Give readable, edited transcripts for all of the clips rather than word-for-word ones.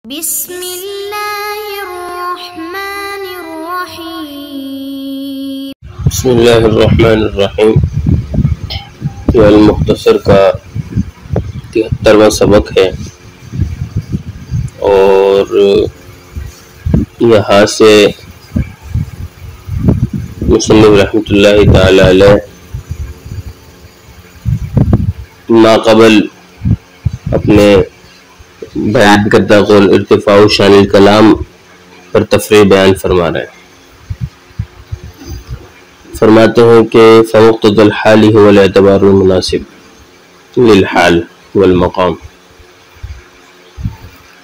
بسم اللہ الرحمن الرحیم۔ بسم اللہ الرحمن الرحیم۔ یہ المختصر کا 73واں سبق ہے اور یہاں سے مصنف رحمۃ اللہ تعالی علیہ ما قبل اپنے بیان کرتا قول ارتفاع شان الکلام پر تفریح بیان فرما رہے ہیں۔ فرماتے ہیں کہ فمقتضى الحال هو الاعتبار المناسب للحال والمقام،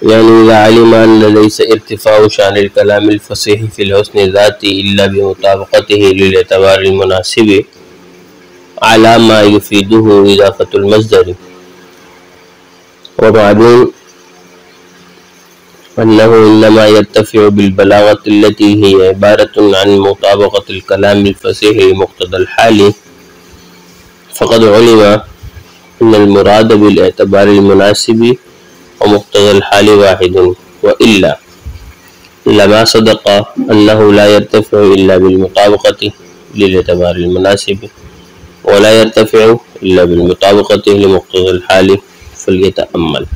يعني إذا علم أن ليس ارتفاع شان الكلام الفصيح في الحسن ذاته إلا بمطابقته للاعتبار المناسب على ما يفيده إضافة المصدر، ومعلوم أنه إنما يرتفع بالبلاغة التي هي عبارة عن مطابقة الكلام الفصيح لمقتضى الحال، فقد علم أن المراد بالاعتبار المناسب ومقتضى الحال واحد، وإلا لما صدق أنه لا يرتفع إلا بالمطابقة للاعتبار المناسب ولا يرتفع إلا بالمطابقة لمقتضى الحال فليتأمل۔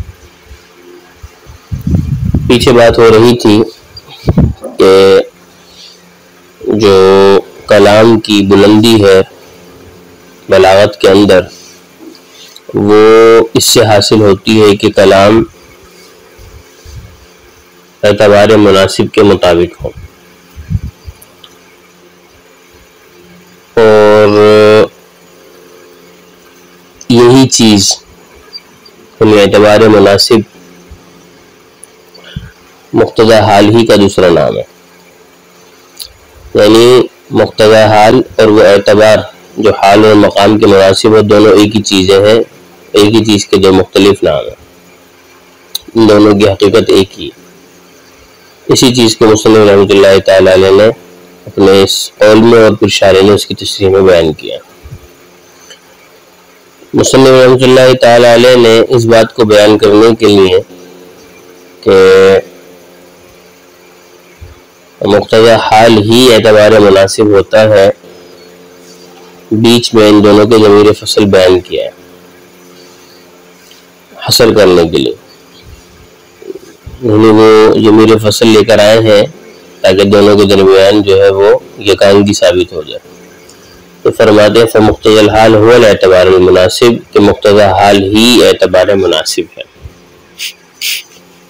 پیچھے بات ہو رہی تھی کہ جو کلام کی بلندی ہے بلاغت کے اندر وہ اس سے حاصل ہوتی ہے کہ کلام اعتبار مناسب کے مطابق ہو، اور یہی چیز یعنی اعتبار مناسب مقتضی حال ہی کا دوسرا نام ہے، یعنی مقتضی حال اور وہ اعتبار جو حال اور مقام کے مناسب ہے دونوں ایک ہی چیزیں ہیں، ایک ہی چیز کے دو مختلف نام ہیں، ان دونوں کی حقیقت ایک ہی ہے۔ اسی چیز کو مصنف رحمۃ اللہ تعالی علیہ نے اپنے اس قول میں اور پھر شارح نے اس کی تشریح میں بیان کیا۔ مصنف رحمۃ اللہ تعالی علیہ نے اس بات کو بیان کرنے کے لیے کہ مقتضی حال ہی اعتبار مناسب ہوتا ہے بیچ میں ان دونوں کے ضمیر فصل بیان کیا ہے حصر کرنے کے لیے، یعنی وہ ضمیر فصل لے کر آئے ہیں تاکہ دونوں کے درمیان جو ہے وہ یکانگی ثابت ہو جائے۔ تو فرماتے ہیں فمقتضی الحال هو الاعتبار المناسب کہ مقتضی حال ہی اعتبار مناسب ہے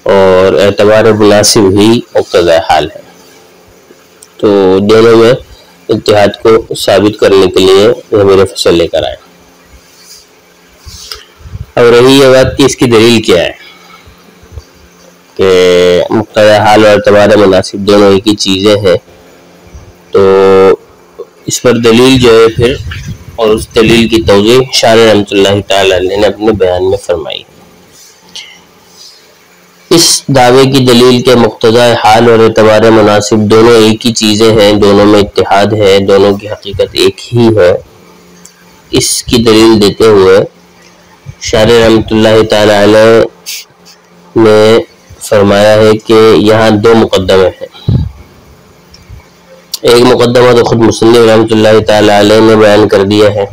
اور اعتبار مناسب ہی مقتضی حال ہے، تو دونوں میں اتحاد کو ثابت کرنے کے لیے ضمیر فصل لے کر آئے۔ اب رہی یہ بات کہ اس کی دلیل کیا ہے کہ مقتضی حال اور اعتبار مناسب دونوں ایک ہی چیزیں ہیں، تو اس پر دلیل جو ہے پھر اور اس دلیل کی توضیح شارح رحمۃ اللہ تعالی علیہ نے اپنے بیان میں فرمائی۔ اس دعوے کی دلیل کے مقتضی حال اور اعتبار مناسب دونوں ایک ہی چیزیں ہیں، دونوں میں اتحاد ہے، دونوں کی حقیقت ایک ہی ہے، اس کی دلیل دیتے ہوئے شارح رحمۃ اللہ تعالی علیہ نے فرمایا ہے کہ یہاں دو مقدمے ہیں۔ ایک مقدمہ تو خود مصنف رحمۃ اللہ تعالی علیہ نے بیان کر دیا ہے،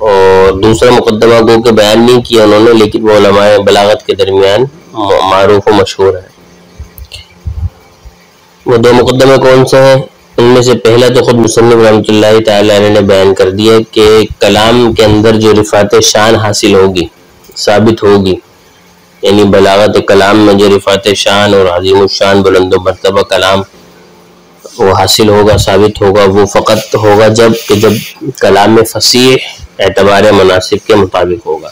اور دوسرا مقدمہ کو کہ بیان نہیں کیا انہوں نے، لیکن وہ علماء بلاغت کے درمیان معروف و مشہور ہے۔ وہ دو مقدمے کون سے ہیں؟ ان میں سے پہلا تو خود مصنف رحمۃ اللہ تعالی علیہ نے بیان کر دیا کہ کلام کے اندر جو رفعت شان حاصل ہوگی ثابت ہوگی، یعنی بلاغت کلام میں جو رفعت شان اور عظیم الشان بلند و مرتبہ کلام وہ حاصل ہوگا ثابت ہوگا، وہ فقط ہوگا جب کلام میں فصیح اعتبار مناسب کے مطابق ہوگا۔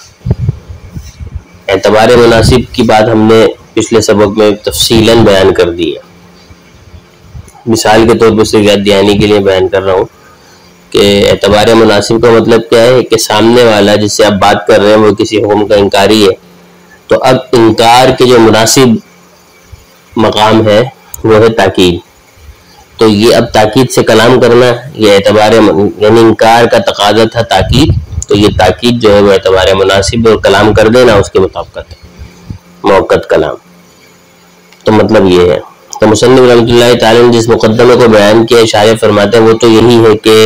اعتبار مناسب کی بات ہم نے پچھلے سبق میں تفصیلاً بیان کر دی ہے، مثال کے طور پر صرف یاد دہانی کے لیے بیان کر رہا ہوں کہ اعتبار مناسب کا مطلب کیا ہے کہ سامنے والا جس سے آپ بات کر رہے ہیں وہ کسی حکم کا انکاری ہے، تو اب انکار کے جو مناسب مقام ہے وہ ہے تاکید، تو یہ اب تاکید سے کلام کرنا یہ اعتبار یعنی انکار کا تقاضا تھا تاکید، تو یہ تاکید جو ہے وہ اعتبار مناسب اور کلام کر دینا اس کے مطابقت ہے۔ موقت کلام. تو مطلب یہ ہے. تو مصنف رحمۃ اللہ تعالی نے جس مقدمے کو بیان کیا شارح فرماتے ہیں وہ تو یہی ہے کہ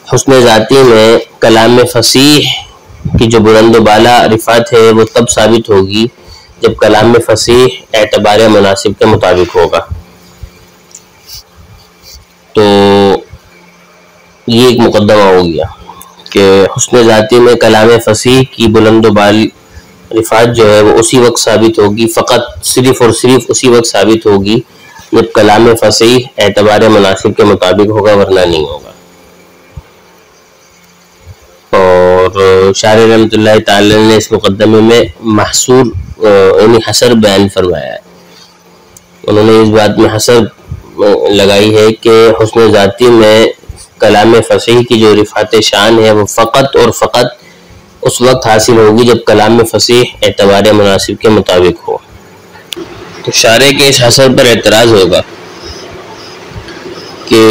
حسن ذاتی میں کلام فصیح کی جو بلند و بالا رفعت ہے وہ تب ثابت ہوگی جب کلام فصیح اعتبار مناسب کے مطابق ہوگا. تو یہ ایک مقدمہ ہو گیا کہ حسن ذاتی میں کلام فصیح کی بلند و بال رفعت جو ہے وہ اسی وقت ثابت ہوگی، فقط صرف اور صرف اسی وقت ثابت ہوگی جب کلام فصیح اعتبار مناسب کے مطابق ہوگا، ورنہ نہیں ہوگا. اور شارح رحمۃ اللہ تعالی نے اس مقدمے میں محصور یعنی حصر بیان فرمایا ہے. انہوں نے اس بات میں حصر لگائی ہے کہ حسن ذاتی میں کلام فصیح کی جو رفعت شان ہے وہ فقط اور فقط اس وقت حاصل ہوگی جب کلام فصیح اعتبار مناسب کے مطابق ہو. تو شارح کے اس حصر پر اعتراض ہوگا کہ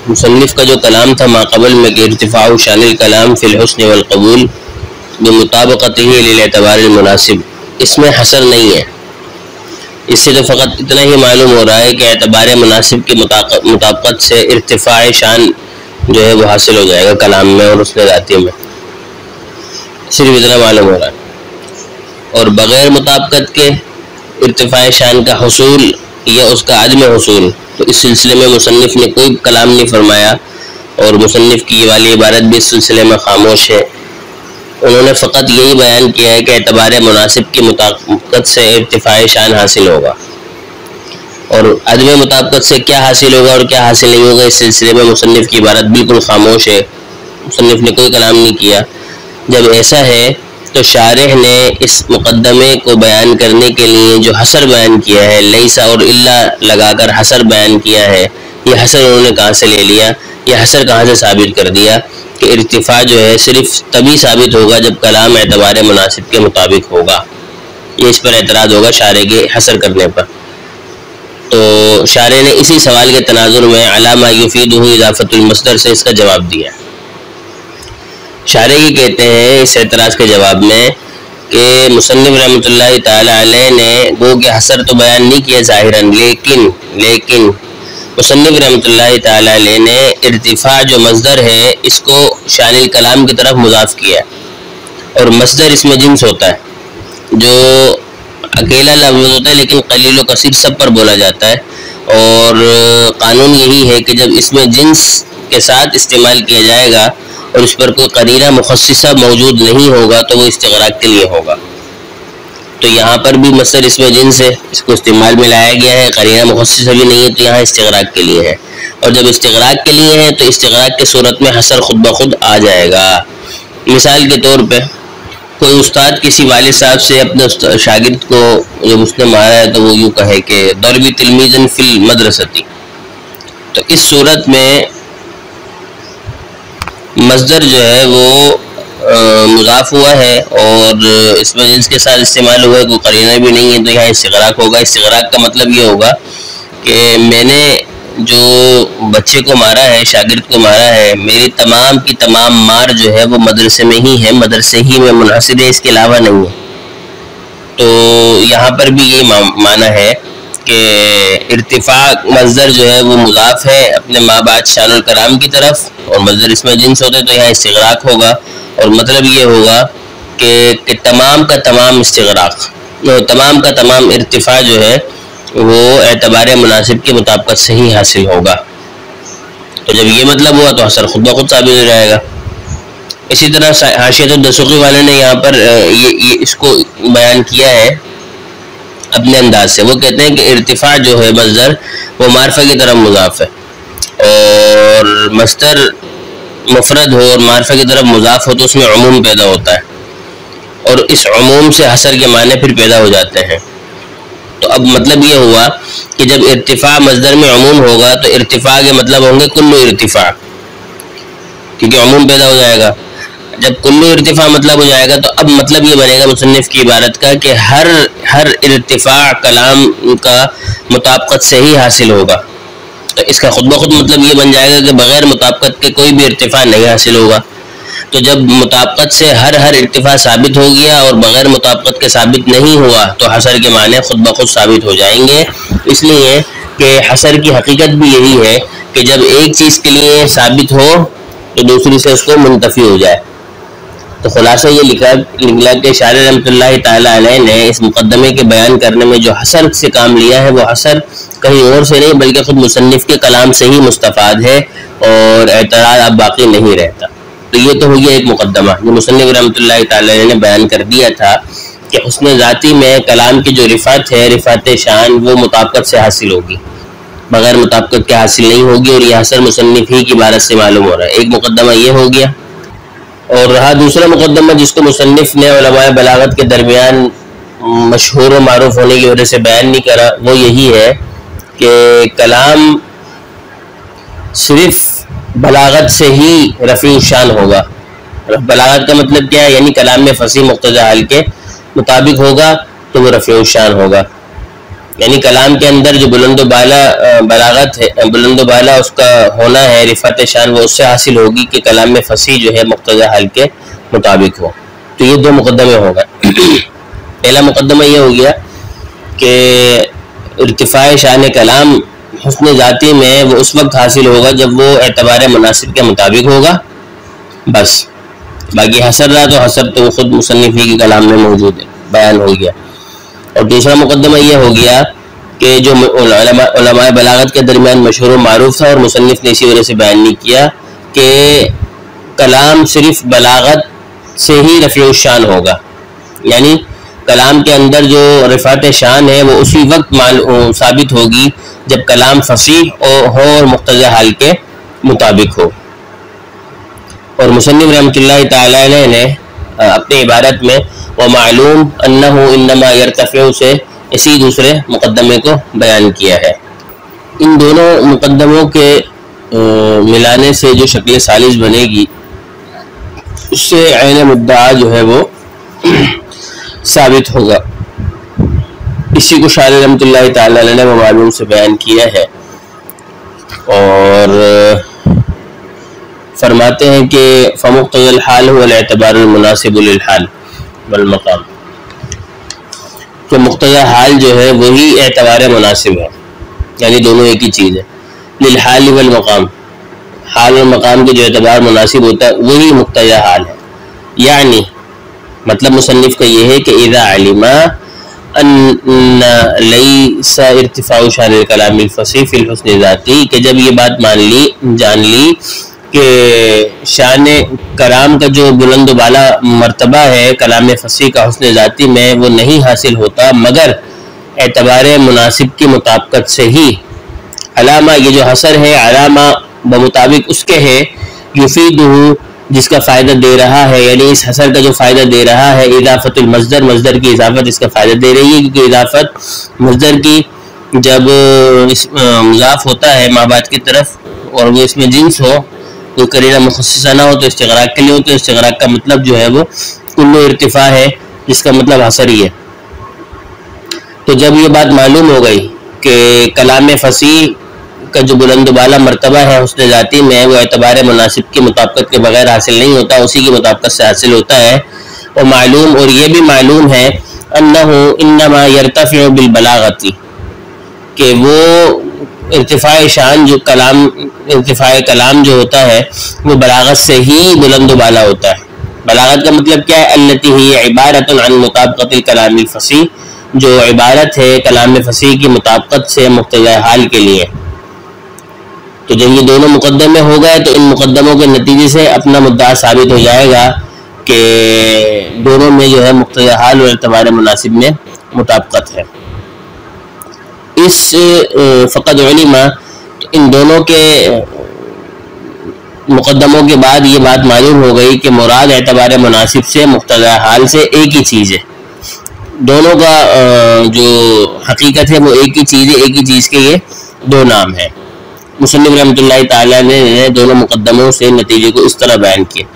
مصنف کا جو کلام تھا ما قبل میں کہ ارتفاع شان الکلام فی الحسن والقبول بمطابقتہ للاعتبار المناسب، اس میں حصر نہیں ہے. اس سے تو فقط اتنا ہی معلوم ہو رہا ہے کہ اعتبار مناسب کی مطابقت سے ارتفاع شان جو ہے وہ حاصل ہو جائے گا کلام میں اور حسن ذاتی میں، صرف اتنا معلوم ہو رہا ہے. اور بغیر مطابقت کے ارتفاع شان کا حصول یا اس کا عدم حصول، تو اس سلسلے میں مصنف نے کوئی کلام نہیں فرمایا اور مصنف کی یہ والی عبارت بھی اس سلسلے میں خاموش ہے. انہوں نے فقط یہی بیان کیا ہے کہ اعتبار مناسب کی مطابقت سے ارتفاع شان حاصل ہوگا، اور عدم مطابقت سے کیا حاصل ہوگا اور کیا حاصل نہیں ہوگا اس سلسلے میں مصنف کی عبارت بالکل خاموش ہے. مصنف نے کوئی کلام نہیں کیا. جب ایسا ہے تو شارح نے اس مقدمے کو بیان کرنے کے لیے جو حصر بیان کیا ہے، لیسا اور الا لگا کر حصر بیان کیا ہے، یہ حصر انہوں نے کہاں سے لے لیا، یہ حصر کہاں سے ثابت کر دیا کہ ارتفاع جو ہے صرف تبھی ثابت ہوگا جب کلام اعتبار مناسب کے مطابق ہوگا. یہ اس پر اعتراض ہوگا شارح کے حصر کرنے پر. تو شارح نے اسی سوال کے تناظر میں علامہ یفیدہ اضافۃ المصدر سے اس کا جواب دیا. شارح یہ کہتے ہیں اس اعتراض کے جواب میں کہ مصنف رحمۃ اللہ تعالی علیہ نے گو کہ حصر تو بیان نہیں کیا ظاہراً، لیکن مصنف رحمۃ اللہ تعالی علیہ نے ارتفاع جو مصدر ہے اس کو شان الکلام کی طرف مضاف کیا، اور مصدر اس میں جنس ہوتا ہے جو اکیلا لفظ ہوتا ہے لیکن قلیل و کثیر سب پر بولا جاتا ہے. اور قانون یہی ہے کہ جب اس میں جنس کے ساتھ استعمال کیا جائے گا اور اس پر کوئی قرینہ مخصصہ موجود نہیں ہوگا تو وہ استغراق کے لیے ہوگا. تو یہاں پر بھی مصدر اس میں جنس ہے، اس کو استعمال میں لایا گیا ہے، قرینہ مخصصہ بھی نہیں ہے تو یہاں استغراق کے لیے ہے. اور جب استغراق کے لیے ہے تو استغراق کے صورت میں حصر خود بخود آ جائے گا. مثال کے طور پہ کوئی استاد کسی والد صاحب سے اپنے شاگرد کو جب اس نے مارا ہے تو وہ یوں کہے کہ ضربی تلمیذا فی المدرسۃ، تو اس صورت میں مصدر جو ہے وہ مضاف ہوا ہے اور اس میں جنس کے ساتھ استعمال ہوا ہے، کوئی قرینہ بھی نہیں ہے تو یہاں استغراق ہوگا. استغراق کا مطلب یہ ہوگا کہ میں نے جو بچے کو مارا ہے، شاگرد کو مارا ہے، میری تمام کی تمام مار جو ہے وہ مدرسے میں ہی ہے، مدرسے ہی میں منحصر ہے، اس کے علاوہ نہیں ہے. تو یہاں پر بھی یہ معنی ہے کہ ارتفاع مصدر جو ہے وہ مضاف ہے اپنے ما بعد شان الکلام کی طرف، اور مصدر اس میں جنس ہوتا ہے تو یہاں استغراق ہوگا. اور مطلب یہ ہوگا کہ تمام کا تمام استغراق، تمام کا تمام ارتفاع جو ہے وہ اعتبار مناسب کی مطابقت سے ہی حاصل ہوگا. تو جب یہ مطلب ہوا تو حصر خود بخود ثابت ہو جائے گا. اسی طرح حاشیۃ الدسوقی والے نے یہاں پر یہ اس کو بیان کیا ہے اپنے انداز سے. وہ کہتے ہیں کہ ارتفاع جو ہے مصدر وہ معرفہ کی طرف مضاف ہے، اور مصدر مفرد ہو اور معرفہ کی طرف مضاف ہو تو اس میں عموم پیدا ہوتا ہے، اور اس عموم سے حصر کے معنی پھر پیدا ہو جاتے ہیں. تو اب مطلب یہ ہوا کہ جب ارتفاع مصدر میں عموم ہوگا تو ارتفاع کے مطلب ہوں گے کل ارتفاع، کیونکہ عموم پیدا ہو جائے گا. جب کل ارتفاع مطلب ہو جائے گا تو اب مطلب یہ بنے گا مصنف کی عبارت کا کہ ہر ارتفاع کلام کا مطابقت سے ہی حاصل ہوگا. تو اس کا خود بخود مطلب یہ بن جائے گا کہ بغیر مطابقت کے کوئی بھی ارتفاع نہیں حاصل ہوگا. تو جب مطابقت سے ہر ارتفاع ثابت ہو گیا اور بغیر مطابقت کے ثابت نہیں ہوا تو حصر کے معنی خود بخود ثابت ہو جائیں گے. اس لیے کہ حصر کی حقیقت بھی یہی ہے کہ جب ایک چیز کے لیے ثابت ہو تو دوسری سے اس کو منتفی ہو جائے. تو خلاصہ یہ نکلا کہ شارح رحمۃ اللہ تعالیٰ علیہ نے اس مقدمے کے بیان کرنے میں جو حصر سے کام لیا ہے وہ حصر کہیں اور سے نہیں بلکہ خود مصنف کے کلام سے ہی مستفاد ہے اور اعتراض اب باقی نہیں رہتا. تو یہ تو ہو گیا ایک مقدمہ جو مصنف رحمۃ اللہ تعالیٰ علیہ نے بیان کر دیا تھا کہ حسن ذاتی میں کلام کی جو رفعت ہے، رفعت شان، وہ مطابقت سے حاصل ہوگی، بغیر مطابقت کے حاصل نہیں ہوگی، اور یہ حصر مصنف ہی کی عبارت سے معلوم ہو رہا ہے. ایک مقدمہ یہ ہو گیا. اور رہا دوسرا مقدمہ جس کو مصنف نے علماء بلاغت کے درمیان مشہور و معروف ہونے کی وجہ سے بیان نہیں کرا، وہ یہی ہے کہ کلام صرف بلاغت سے ہی رفیع الشان ہوگا. بلاغت کا مطلب کیا ہے؟ یعنی کلام میں فصیح مقتضی حال کے مطابق ہوگا تو وہ رفیع الشان ہوگا. یعنی کلام کے اندر جو بلند و بالا بلاغت ہے، بلند و بالا اس کا ہونا ہے، رفعت شان، وہ اس سے حاصل ہوگی کہ کلام میں فصیح جو ہے مقتضی حال کے مطابق ہو. تو یہ دو مقدمے ہو گئے. پہلا مقدمہ یہ ہو گیا کہ ارتفاع شان کلام حسن ذاتی میں وہ اس وقت حاصل ہوگا جب وہ اعتبار مناسب کے مطابق ہوگا، بس. باقی حصر رہا تو حصر تو خود مصنف ہی کے کلام میں موجود ہے، بیان ہو گیا. اور دوسرا مقدمہ یہ ہو گیا کہ جو علماء بلاغت کے درمیان مشہور و معروف تھا اور مصنف نے اسی وجہ سے بیان نہیں کیا کہ کلام صرف بلاغت سے ہی رفیع الشان ہوگا. یعنی کلام کے اندر جو رفعت شان ہے وہ اسی وقت ثابت ہوگی جب کلام فصیح ہو اور مقتضی حال کے مطابق ہو. اور مصنف رحمۃ اللہ تعالی علیہ نے اپنی عبارت میں وَمَعْلُومٌ أَنَّهُ إِنَّمَا يَرْتَفِعُ سے اسی دوسرے مقدمے کو بیان کیا ہے. ان دونوں مقدموں کے ملانے سے جو شکل ثالث بنے گی اس سے عین مدعا جو ہے وہ ثابت ہوگا. اسی کو شارح رحمۃ اللہ تعالی علیہ نے معلوم سے بیان کیا ہے اور فرماتے ہیں کہ فمقتضى الحال هو الاعتبار المناسب للحال والمقام. کہ مقتضی حال جو ہے وہی اعتبار مناسب ہے، یعنی دونوں ایک ہی چیز ہے. للحال والمقام، حال اور مقام کے جو اعتبار مناسب ہوتا ہے وہی مقتضی حال ہے. یعنی مطلب مصنف کا یہ ہے کہ اذا علم ان لیس ارتفاع شان الکلام الفصیح فی الحسن ذاتی، کہ جب یہ بات جان لی کہ شان کلام کا جو بلند و بالا مرتبہ ہے کلام فصیح کا حسن ذاتی میں وہ نہیں حاصل ہوتا مگر اعتبار مناسب کی مطابقت سے ہی. علامہ یہ جو حصر ہے علامہ بمطابق اس کے ہے، یفیدہ جس کا فائدہ دے رہا ہے، یعنی اس حصر کا جو فائدہ دے رہا ہے اضافت المصدر، مصدر کی اضافت اس کا فائدہ دے رہی ہے، کیونکہ اضافت مصدر کی جب مضاف ہوتا ہے ما بعد کی طرف اور وہ اس میں جنس ہو، کوئی قرینہ مخصصہ نہ ہو تو استغراق کے لیے ہو، تو استغراق کا مطلب جو ہے وہ کل ارتفاع ہے جس کا مطلب حصر ہی ہے. تو جب یہ بات معلوم ہو گئی کہ کلام فصیح کا جو بلند و بالا مرتبہ ہے حسن ذاتی میں وہ اعتبار مناسب کی مطابقت کے بغیر حاصل نہیں ہوتا، اسی کی مطابقت سے حاصل ہوتا ہے. اور معلوم، اور یہ بھی معلوم ہے انہ انما یرتفع بالبلاغت، کہ وہ ارتفاع شان جو ارتفاع کلام جو ہوتا ہے وہ بلاغت سے ہی بلند و بالا ہوتا ہے. بلاغت کا مطلب کیا ہے؟ التی ہی عبارت عن مطابقت الکلام الفصیح، جو عبارت ہے کلام فصیح کی مطابقت سے مقتضی حال کے لیے. تو جب یہ دونوں مقدمے ہو گئے تو ان مقدموں کے نتیجے سے اپنا مدعا ثابت ہو جائے گا کہ دونوں میں جو ہے مقتضی حال اور اعتبار مناسب میں مطابقت ہے. اس فقط علم، ان دونوں کے مقدموں کے بعد یہ بات معلوم ہو گئی کہ مراد اعتبار مناسب سے مقتضی حال سے ایک ہی چیز ہے. دونوں کا جو حقیقت ہے وہ ایک ہی چیز ہے، ایک ہی چیز کے یہ دو نام ہیں. مصنف رحمۃ اللہ تعالیٰ نے دونوں مقدموں سے نتیجے کو اس طرح بیان کیا.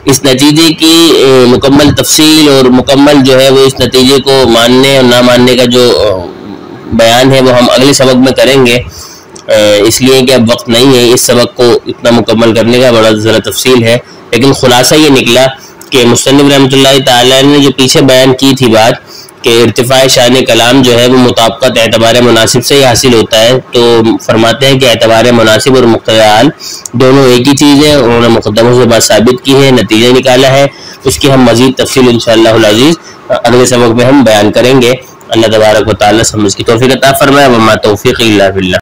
اس نتیجے کی مکمل تفصیل اور مکمل جو ہے وہ اس نتیجے کو ماننے اور نہ ماننے کا جو بیان ہے وہ ہم اگلے سبق میں کریں گے، اس لیے کہ اب وقت نہیں ہے اس سبق کو اتنا مکمل کرنے کا، بڑا ذرا تفصیل ہے. لیکن خلاصہ یہ نکلا کہ مصنف رحمۃ اللہ تعالی نے جو پیچھے بیان کی تھی بات کہ ارتفاع شان کلام جو ہے وہ مطابقت اعتبار مناسب سے ہی حاصل ہوتا ہے، تو فرماتے ہیں کہ اعتبار مناسب اور مقتضی حال دونوں ایک ہی چیز ہے، انہوں نے مقدموں سے بات ثابت کی ہے، نتیجہ نکالا ہے، اس کی ہم مزید تفصیل انشاءاللہ العزیز اگلے سبق میں ہم بیان کریں گے۔ اللہ تبارک و تعالی سمجھ کی توفیق عطا فرمائے، وما توفیق الا باللہ۔